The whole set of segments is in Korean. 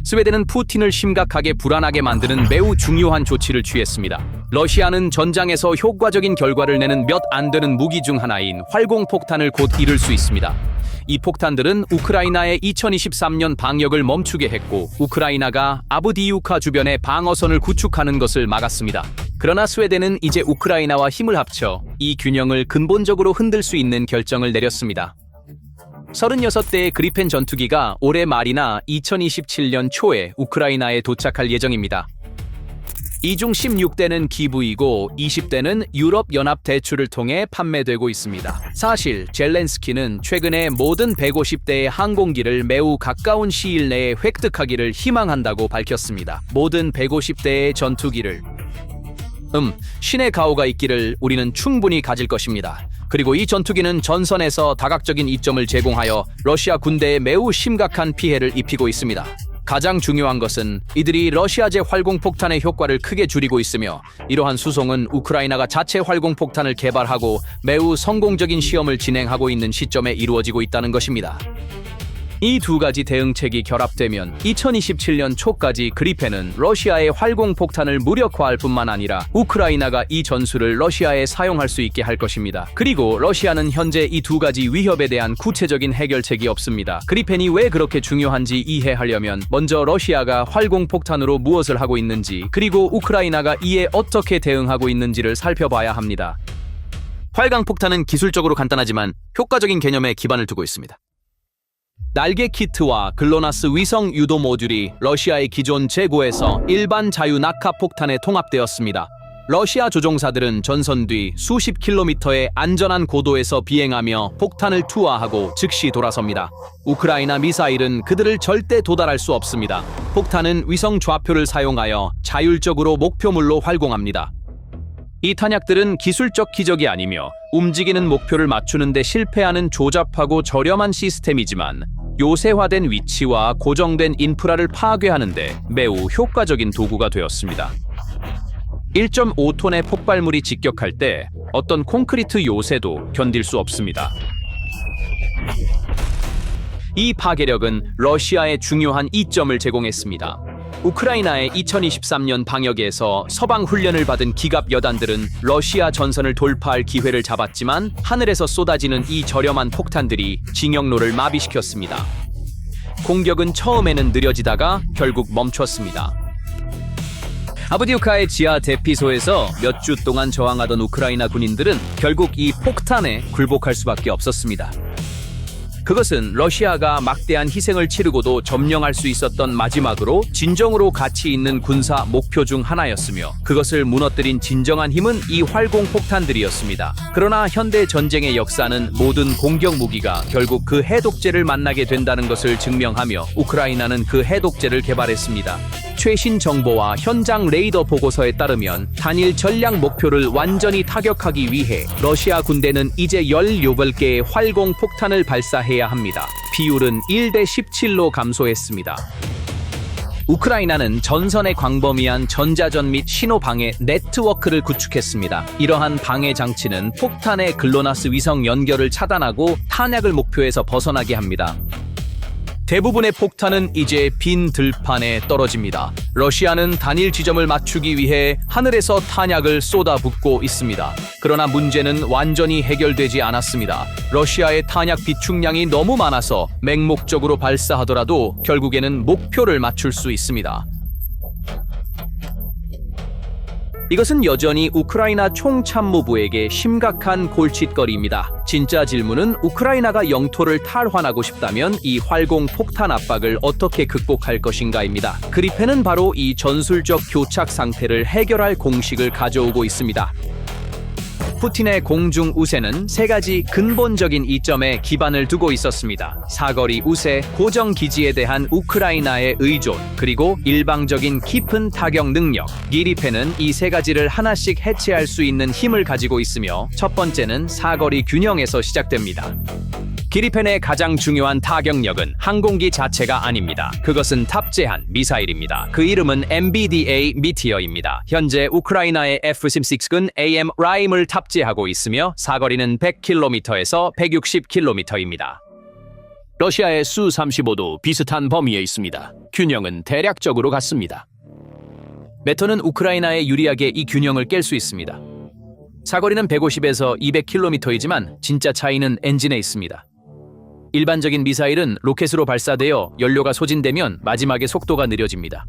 스웨덴은 푸틴을 심각하게 불안하게 만드는 매우 중요한 조치를 취했습니다. 러시아는 전장에서 효과적인 결과를 내는 몇 안 되는 무기 중 하나인 활공폭탄을 곧 잃을 수 있습니다. 이 폭탄들은 우크라이나의 2023년 방역을 멈추게 했고 우크라이나가 아브디우카 주변에 방어선을 구축하는 것을 막았습니다. 그러나 스웨덴은 이제 우크라이나와 힘을 합쳐 이 균형을 근본적으로 흔들 수 있는 결정을 내렸습니다. 36대의 그리펜 전투기가 올해 말이나 2027년 초에 우크라이나에 도착할 예정입니다. 이 중 16대는 기부이고 20대는 유럽연합 대출을 통해 판매되고 있습니다. 사실 젤렌스키는 최근에 모든 150대의 항공기를 매우 가까운 시일 내에 획득하기를 희망한다고 밝혔습니다. 모든 150대의 전투기를 신의 가호가 있기를 우리는 충분히 가질 것입니다. 그리고 이 전투기는 전선에서 다각적인 이점을 제공하여 러시아 군대에 매우 심각한 피해를 입히고 있습니다. 가장 중요한 것은 이들이 러시아제 활공폭탄의 효과를 크게 줄이고 있으며 이러한 수송은 우크라이나가 자체 활공폭탄을 개발하고 매우 성공적인 시험을 진행하고 있는 시점에 이루어지고 있다는 것입니다. 이 두 가지 대응책이 결합되면 2027년 초까지 그리펜은 러시아의 활공폭탄을 무력화할 뿐만 아니라 우크라이나가 이 전술을 러시아에 사용할 수 있게 할 것입니다. 그리고 러시아는 현재 이 두 가지 위협에 대한 구체적인 해결책이 없습니다. 그리펜이 왜 그렇게 중요한지 이해하려면 먼저 러시아가 활공폭탄으로 무엇을 하고 있는지 그리고 우크라이나가 이에 어떻게 대응하고 있는지를 살펴봐야 합니다. 활강폭탄은 기술적으로 간단하지만 효과적인 개념에 기반을 두고 있습니다. 날개 키트와 글로나스 위성 유도 모듈이 러시아의 기존 재고에서 일반 자유 낙하 폭탄에 통합되었습니다. 러시아 조종사들은 전선 뒤 수십 킬로미터의 안전한 고도에서 비행하며 폭탄을 투하하고 즉시 돌아섭니다. 우크라이나 미사일은 그들을 절대 도달할 수 없습니다. 폭탄은 위성 좌표를 사용하여 자율적으로 목표물로 활공합니다. 이 탄약들은 기술적 기적이 아니며 움직이는 목표를 맞추는 데 실패하는 조잡하고 저렴한 시스템이지만 요새화된 위치와 고정된 인프라를 파괴하는 데 매우 효과적인 도구가 되었습니다. 1.5톤의 폭발물이 직격할 때 어떤 콘크리트 요새도 견딜 수 없습니다. 이 파괴력은 러시아에 중요한 이점을 제공했습니다. 우크라이나의 2023년 방역에서 서방 훈련을 받은 기갑 여단들은 러시아 전선을 돌파할 기회를 잡았지만 하늘에서 쏟아지는 이 저렴한 폭탄들이 진영로를 마비시켰습니다. 공격은 처음에는 느려지다가 결국 멈췄습니다. 아브디우카의 지하 대피소에서 몇 주 동안 저항하던 우크라이나 군인들은 결국 이 폭탄에 굴복할 수밖에 없었습니다. 그것은 러시아가 막대한 희생을 치르고도 점령할 수 있었던 마지막으로 진정으로 가치 있는 군사 목표 중 하나였으며 그것을 무너뜨린 진정한 힘은 이 활공폭탄들이었습니다. 그러나 현대 전쟁의 역사는 모든 공격 무기가 결국 그 해독제를 만나게 된다는 것을 증명하며 우크라이나는 그 해독제를 개발했습니다. 최신 정보와 현장 레이더 보고서에 따르면 단일 전략 목표를 완전히 타격하기 위해 러시아 군대는 이제 18개의 활공폭탄을 발사해야 합니다. 비율은 1대 17로 감소했습니다. 우크라이나는 전선에 광범위한 전자전 및 신호방해 네트워크를 구축했습니다. 이러한 방해 장치는 폭탄의 글로나스 위성 연결을 차단하고 탄약을 목표에서 벗어나게 합니다. 대부분의 폭탄은 이제 빈 들판에 떨어집니다. 러시아는 단일 지점을 맞추기 위해 하늘에서 탄약을 쏟아붓고 있습니다. 그러나 문제는 완전히 해결되지 않았습니다. 러시아의 탄약 비축량이 너무 많아서 맹목적으로 발사하더라도 결국에는 목표를 맞출 수 있습니다. 이것은 여전히 우크라이나 총참모부에게 심각한 골칫거리입니다. 진짜 질문은 우크라이나가 영토를 탈환하고 싶다면 이 활공 폭탄 압박을 어떻게 극복할 것인가입니다. 그리펜은 바로 이 전술적 교착 상태를 해결할 공식을 가져오고 있습니다. 푸틴의 공중 우세는 세 가지 근본적인 이점에 기반을 두고 있었습니다. 사거리 우세, 고정 기지에 대한 우크라이나의 의존, 그리고 일방적인 깊은 타격 능력. 기리펜은 이 세 가지를 하나씩 해체할 수 있는 힘을 가지고 있으며 첫 번째는 사거리 균형에서 시작됩니다. 기리펜의 가장 중요한 타격력은 항공기 자체가 아닙니다. 그것은 탑재한 미사일입니다. 그 이름은 MBDA 미티어입니다. 현재 우크라이나의 F-16은 AM 라임을 탑재하고 있으며 사거리는 100km에서 160km입니다. 러시아의 수-35도 비슷한 범위에 있습니다. 균형은 대략적으로 같습니다. 메토는 우크라이나에 유리하게 이 균형을 깰 수 있습니다. 사거리는 150에서 200km이지만 진짜 차이는 엔진에 있습니다. 일반적인 미사일은 로켓으로 발사되어 연료가 소진되면 마지막에 속도가 느려집니다.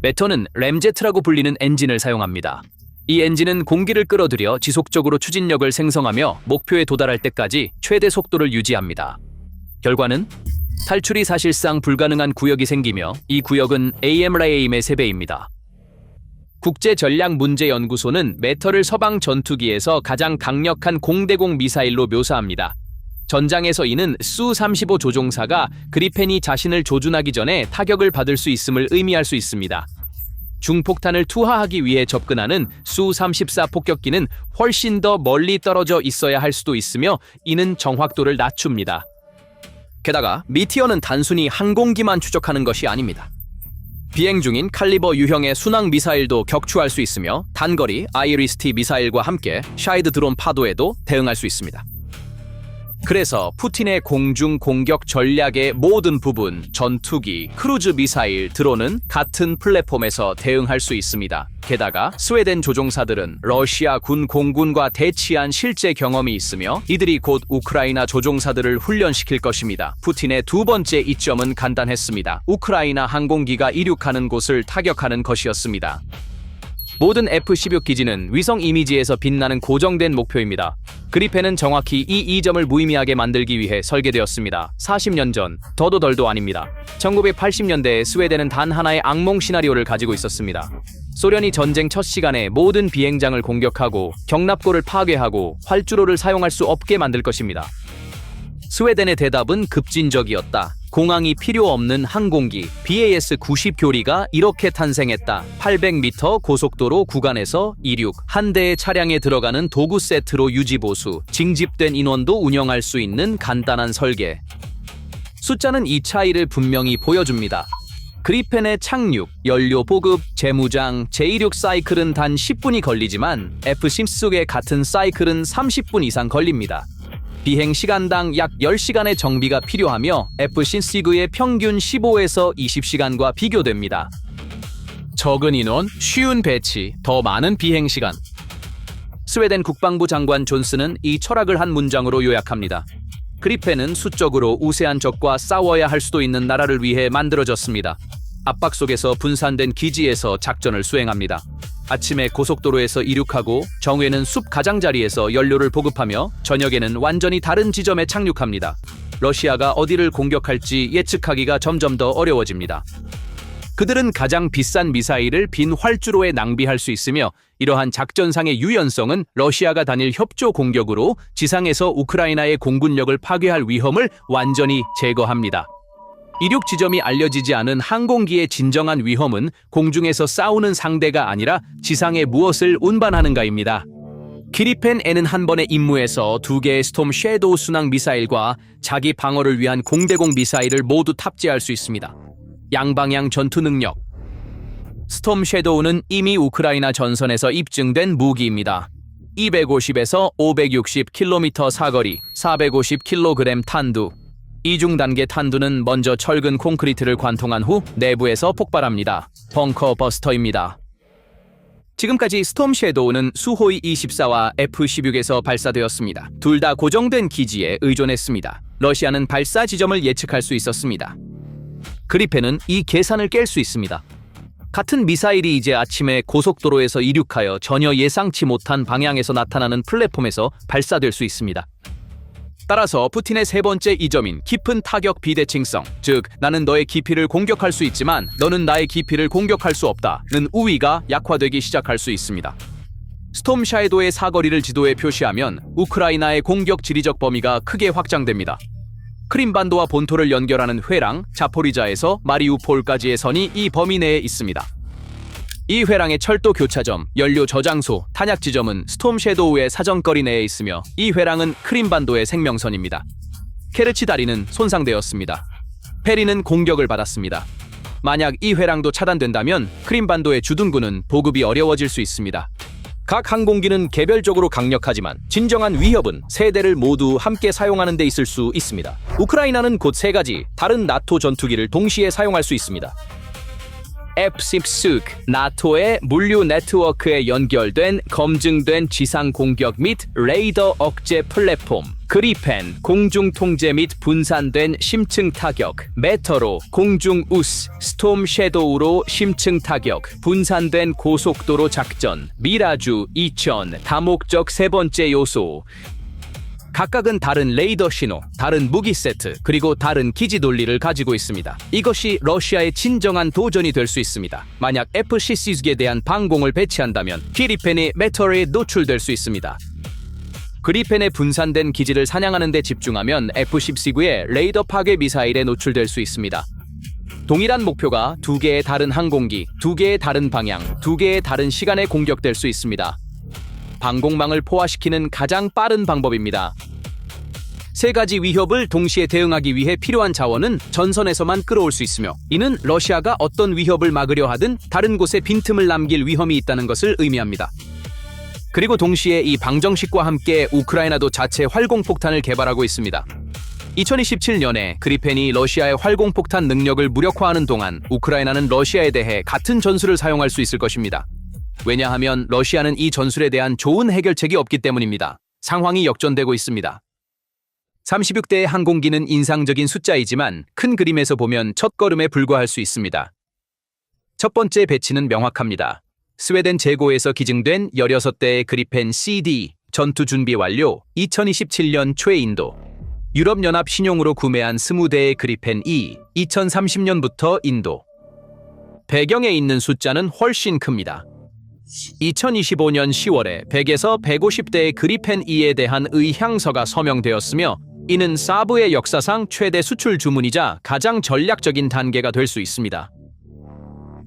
메토는 램제트라고 불리는 엔진을 사용합니다. 이 엔진은 공기를 끌어들여 지속적으로 추진력을 생성하며 목표에 도달할 때까지 최대 속도를 유지합니다. 결과는 탈출이 사실상 불가능한 구역이 생기며 이 구역은 AMRAAM의 3배입니다. 국제전략문제연구소는 메터를 서방 전투기에서 가장 강력한 공대공 미사일로 묘사합니다. 전장에서 이는 수-35 조종사가 그리펜이 자신을 조준하기 전에 타격을 받을 수 있음을 의미할 수 있습니다. 중폭탄을 투하하기 위해 접근하는 수-34 폭격기는 훨씬 더 멀리 떨어져 있어야 할 수도 있으며 이는 정확도를 낮춥니다. 게다가 미티어는 단순히 항공기만 추적하는 것이 아닙니다. 비행 중인 칼리버 유형의 순항 미사일도 격추할 수 있으며 단거리 아이리스-T 미사일과 함께 샤이드 드론 파도에도 대응할 수 있습니다. 그래서 푸틴의 공중 공격 전략의 모든 부분, 전투기, 크루즈 미사일, 드론은 같은 플랫폼에서 대응할 수 있습니다. 게다가 스웨덴 조종사들은 러시아 군 공군과 대치한 실제 경험이 있으며 이들이 곧 우크라이나 조종사들을 훈련시킬 것입니다. 푸틴의 두 번째 이점은 간단했습니다. 우크라이나 항공기가 이륙하는 곳을 타격하는 것이었습니다. 모든 F-16 기지는 위성 이미지에서 빛나는 고정된 목표입니다. 그리펜은 정확히 이 이점을 무의미하게 만들기 위해 설계되었습니다. 40년 전, 더도 덜도 아닙니다. 1980년대에 스웨덴은 단 하나의 악몽 시나리오를 가지고 있었습니다. 소련이 전쟁 첫 시간에 모든 비행장을 공격하고 경납고를 파괴하고 활주로를 사용할 수 없게 만들 것입니다. 스웨덴의 대답은 급진적이었다. 공항이 필요 없는 항공기 BAS-90 교리가 이렇게 탄생했다. 800m 고속도로 구간에서 이륙, 한 대의 차량에 들어가는 도구 세트로 유지보수, 징집된 인원도 운영할 수 있는 간단한 설계. 숫자는 이 차이를 분명히 보여줍니다. 그리펜의 착륙, 연료 보급, 재무장, 재이륙 사이클은 단 10분이 걸리지만 F-16의 같은 사이클은 30분 이상 걸립니다. 비행 시간당 약 10시간의 정비가 필요하며 F-16의 평균 15에서 20시간과 비교됩니다. 적은 인원, 쉬운 배치, 더 많은 비행 시간. 스웨덴 국방부 장관 존슨은 이 철학을 한 문장으로 요약합니다. 그리펜은 수적으로 우세한 적과 싸워야 할 수도 있는 나라를 위해 만들어졌습니다. 압박 속에서 분산된 기지에서 작전을 수행합니다. 아침에 고속도로에서 이륙하고 정오에는 숲 가장자리에서 연료를 보급하며 저녁에는 완전히 다른 지점에 착륙합니다. 러시아가 어디를 공격할지 예측하기가 점점 더 어려워집니다. 그들은 가장 비싼 미사일을 빈 활주로에 낭비할 수 있으며 이러한 작전상의 유연성은 러시아가 단일 협조 공격으로 지상에서 우크라이나의 공군력을 파괴할 위험을 완전히 제거합니다. 이륙 지점이 알려지지 않은 항공기의 진정한 위험은 공중에서 싸우는 상대가 아니라 지상에 무엇을 운반하는가입니다. 그리펜-N은 한 번의 임무에서 2개의 스톰 섀도우 순항 미사일과 자기 방어를 위한 공대공 미사일을 모두 탑재할 수 있습니다. 양방향 전투 능력. 스톰 섀도우는 이미 우크라이나 전선에서 입증된 무기입니다. 250에서 560km 사거리, 450kg 탄두. 이중 단계 탄두는 먼저 철근 콘크리트를 관통한 후 내부에서 폭발합니다. 벙커 버스터입니다. 지금까지 스톰 섀도우는 수호이 24와 F-16에서 발사되었습니다. 둘 다 고정된 기지에 의존했습니다. 러시아는 발사 지점을 예측할 수 있었습니다. 그리펜은 이 계산을 깰 수 있습니다. 같은 미사일이 이제 아침에 고속도로에서 이륙하여 전혀 예상치 못한 방향에서 나타나는 플랫폼에서 발사될 수 있습니다. 따라서 푸틴의 세 번째 이점인 깊은 타격 비대칭성, 즉 나는 너의 깊이를 공격할 수 있지만 너는 나의 깊이를 공격할 수 없다는 우위가 약화되기 시작할 수 있습니다. 스톰 샤도의 사거리를 지도에 표시하면 우크라이나의 공격 지리적 범위가 크게 확장됩니다. 크림반도와 본토를 연결하는 회랑, 자포리자에서 마리우폴까지의 선이 이 범위 내에 있습니다. 이 회랑의 철도 교차점, 연료 저장소, 탄약 지점은 스톰 섀도우의 사정거리 내에 있으며 이 회랑은 크림반도의 생명선입니다. 케르치 다리는 손상되었습니다. 페리는 공격을 받았습니다. 만약 이 회랑도 차단된다면 크림반도의 주둔구는 보급이 어려워질 수 있습니다. 각 항공기는 개별적으로 강력하지만 진정한 위협은 세 대를 모두 함께 사용하는 데 있을 수 있습니다. 우크라이나는 곧 세 가지 다른 나토 전투기를 동시에 사용할 수 있습니다. F-16, 나토의 물류 네트워크에 연결된 검증된 지상 공격 및 레이더 억제 플랫폼, 그리펜, 공중 통제 및 분산된 심층 타격, 메터로, 공중 우스, 스톰 섀도우로 심층 타격, 분산된 고속도로 작전, 미라주, 2000, 다목적 세 번째 요소. 각각은 다른 레이더 신호, 다른 무기 세트, 그리고 다른 기지 논리를 가지고 있습니다. 이것이 러시아의 진정한 도전이 될 수 있습니다. 만약 F-16에 대한 방공을 배치한다면 그리펜이 메터리에 노출될 수 있습니다. 그리펜의 분산된 기지를 사냥하는 데 집중하면 F-16의 레이더 파괴 미사일에 노출될 수 있습니다. 동일한 목표가 두 개의 다른 항공기, 두 개의 다른 방향, 두 개의 다른 시간에 공격될 수 있습니다. 방공망을 포화시키는 가장 빠른 방법입니다. 세 가지 위협을 동시에 대응하기 위해 필요한 자원은 전선에서만 끌어올 수 있으며, 이는 러시아가 어떤 위협을 막으려 하든 다른 곳에 빈틈을 남길 위험이 있다는 것을 의미합니다. 그리고 동시에 이 방정식과 함께 우크라이나도 자체 활공폭탄을 개발하고 있습니다. 2027년에 그리펜이 러시아의 활공폭탄 능력을 무력화하는 동안 우크라이나는 러시아에 대해 같은 전술을 사용할 수 있을 것입니다. 왜냐하면 러시아는 이 전술에 대한 좋은 해결책이 없기 때문입니다. 상황이 역전되고 있습니다. 36대의 항공기는 인상적인 숫자이지만 큰 그림에서 보면 첫걸음에 불과할 수 있습니다. 첫 번째 배치는 명확합니다. 스웨덴 재고에서 기증된 16대의 그리펜 CD 전투 준비 완료. 2027년 초에 인도. 유럽연합 신용으로 구매한 20대의 그리펜 E 2030년부터 인도. 배경에 있는 숫자는 훨씬 큽니다. 2025년 10월에 100에서 150대의 그리펜 E에 대한 의향서가 서명되었으며, 이는 사브의 역사상 최대 수출 주문이자 가장 전략적인 단계가 될 수 있습니다.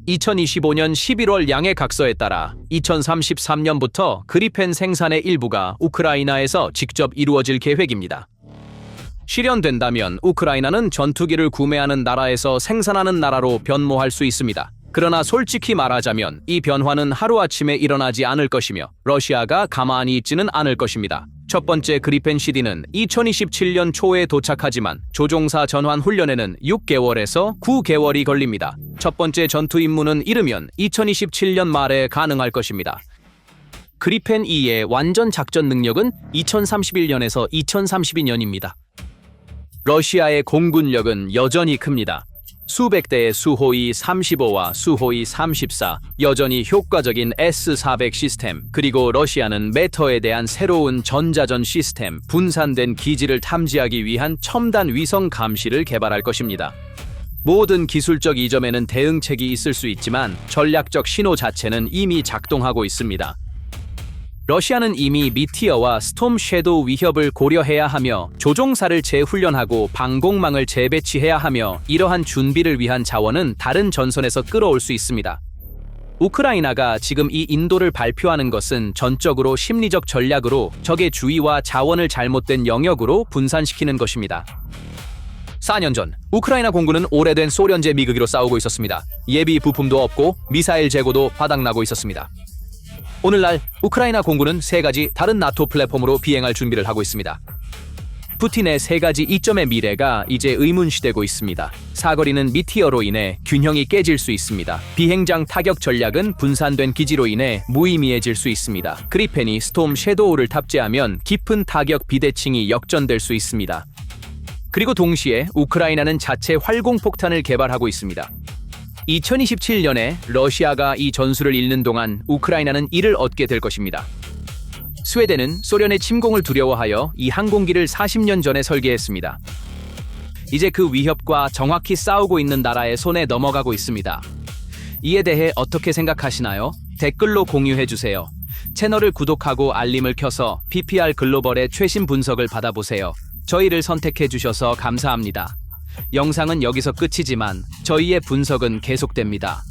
2025년 11월 양해 각서에 따라 2033년부터 그리펜 생산의 일부가 우크라이나에서 직접 이루어질 계획입니다. 실현된다면 우크라이나는 전투기를 구매하는 나라에서 생산하는 나라로 변모할 수 있습니다. 그러나 솔직히 말하자면 이 변화는 하루아침에 일어나지 않을 것이며 러시아가 가만히 있지는 않을 것입니다. 첫 번째 그리펜 CD는 2027년 초에 도착하지만 조종사 전환 훈련에는 6개월에서 9개월이 걸립니다. 첫 번째 전투 임무는 이르면 2027년 말에 가능할 것입니다. 그리펜 E의 완전 작전 능력은 2031년에서 2032년입니다. 러시아의 공군력은 여전히 큽니다. 수백 대의 수호이 35와 수호이 34, 여전히 효과적인 S-400 시스템, 그리고 러시아는 메터에 대한 새로운 전자전 시스템, 분산된 기지를 탐지하기 위한 첨단 위성 감시를 개발할 것입니다. 모든 기술적 이점에는 대응책이 있을 수 있지만 전략적 신호 자체는 이미 작동하고 있습니다. 러시아는 이미 미티어와 스톰 섀도우 위협을 고려해야 하며 조종사를 재훈련하고 방공망을 재배치해야 하며, 이러한 준비를 위한 자원은 다른 전선에서 끌어올 수 있습니다. 우크라이나가 지금 이 인도를 발표하는 것은 전적으로 심리적 전략으로 적의 주의와 자원을 잘못된 영역으로 분산시키는 것입니다. 4년 전 우크라이나 공군은 오래된 소련제 미그기로 싸우고 있었습니다. 예비 부품도 없고 미사일 재고도 바닥나고 있었습니다. 오늘날 우크라이나 공군은 세 가지 다른 나토 플랫폼으로 비행할 준비를 하고 있습니다. 푸틴의 세 가지 이점의 미래가 이제 의문시되고 있습니다. 사거리는 미티어로 인해 균형이 깨질 수 있습니다. 비행장 타격 전략은 분산된 기지로 인해 무의미해질 수 있습니다. 그리펜이 스톰 섀도우를 탑재하면 깊은 타격 비대칭이 역전될 수 있습니다. 그리고 동시에 우크라이나는 자체 활공폭탄을 개발하고 있습니다. 2027년에 러시아가 이 전술을 잃는 동안 우크라이나는 이를 얻게 될 것입니다. 스웨덴은 소련의 침공을 두려워하여 이 항공기를 40년 전에 설계했습니다. 이제 그 위협과 정확히 싸우고 있는 나라의 손에 넘어가고 있습니다. 이에 대해 어떻게 생각하시나요? 댓글로 공유해주세요. 채널을 구독하고 알림을 켜서 PPR 글로벌의 최신 분석을 받아보세요. 저희를 선택해주셔서 감사합니다. 영상은 여기서 끝이지만 저희의 분석은 계속됩니다.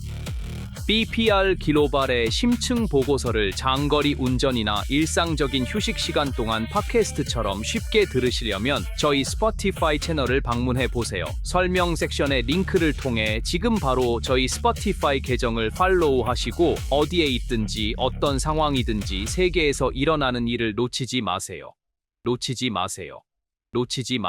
BPR 글로벌의 심층 보고서를 장거리 운전이나 일상적인 휴식 시간 동안 팟캐스트처럼 쉽게 들으시려면 저희 스포티파이 채널을 방문해 보세요. 설명 섹션의 링크를 통해 지금 바로 저희 스포티파이 계정을 팔로우하시고 어디에 있든지 어떤 상황이든지 세계에서 일어나는 일을 놓치지 마세요. 놓치지 마세요. 놓치지 마.